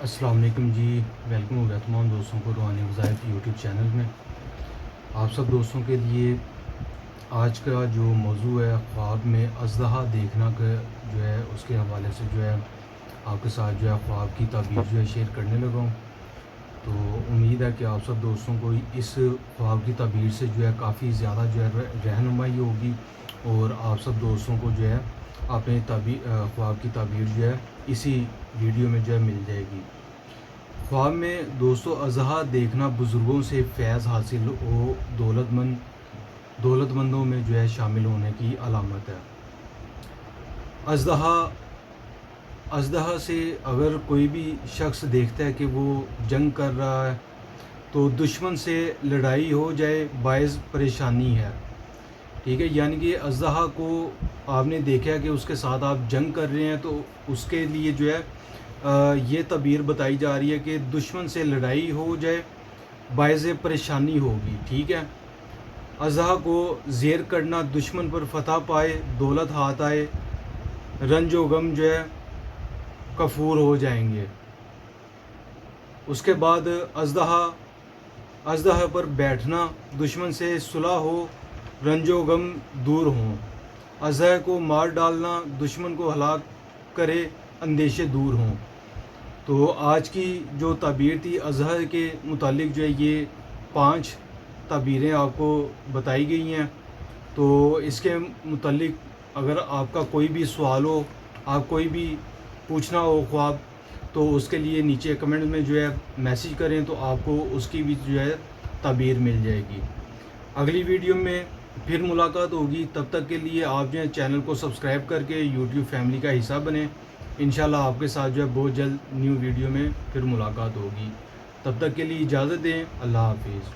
السلام علیکم جی، ویلکم ہو گیا تمام دوستوں کو روحانی وظائف یوٹیوب چینل میں۔ آپ سب دوستوں کے لیے آج کا جو موضوع ہے خواب میں اژدہا دیکھنا کا جو ہے اس کے حوالے سے جو ہے آپ کے ساتھ جو ہے خواب کی تعبیر جو ہے شیئر کرنے لگا ہوں۔ تو امید ہے کہ آپ سب دوستوں کو اس خواب کی تعبیر سے جو ہے کافی زیادہ جو ہے رہنمائی ہوگی اور آپ سب دوستوں کو جو ہے اپنے خواب کی تعبیر جو ہے اسی ویڈیو میں جو ہے مل جائے گی۔ خواب میں دوستو اژدہا دیکھنا بزرگوں سے فیض حاصل و دولت مندوں میں جو ہے شامل ہونے کی علامت ہے۔ اژدہا سے اگر کوئی بھی شخص دیکھتا ہے کہ وہ جنگ کر رہا ہے تو دشمن سے لڑائی ہو جائے باعث پریشانی ہے، ٹھیک ہے، یعنی کہ اژدہا کو آپ نے دیکھا کہ اس کے ساتھ آپ جنگ کر رہے ہیں تو اس کے لیے جو ہے یہ تعبیر بتائی جا رہی ہے کہ دشمن سے لڑائی ہو جائے باعث پریشانی ہوگی، ٹھیک ہے۔ اژدہا کو زیر کرنا دشمن پر فتح پائے، دولت ہاتھ آئے، رنج و غم جو ہے کفور ہو جائیں گے۔ اس کے بعد اژدہا پر بیٹھنا دشمن سے صلح ہو، رنج و غم دور ہوں۔ اژدہا کو مار ڈالنا دشمن کو ہلاک کرے، اندیشے دور ہوں۔ تو آج کی جو تعبیر تھی اژدہا کے متعلق جو ہے یہ 5 تعبیریں آپ کو بتائی گئی ہیں۔ تو اس کے متعلق اگر آپ کا کوئی بھی سوال ہو، آپ کوئی بھی پوچھنا ہو خواب، تو اس کے لیے نیچے کمنٹ میں جو ہے میسیج کریں تو آپ کو اس کی بھی جو ہے تعبیر مل جائے گی۔ اگلی ویڈیو میں پھر ملاقات ہوگی، تب تک کے لیے آپ جو ہے چینل کو سبسکرائب کر کے یوٹیوب فیملی کا حصہ بنیں۔ انشاءاللہ آپ کے ساتھ جو ہے بہت جلد نیو ویڈیو میں پھر ملاقات ہوگی۔ تب تک کے لیے اجازت دیں، اللہ حافظ۔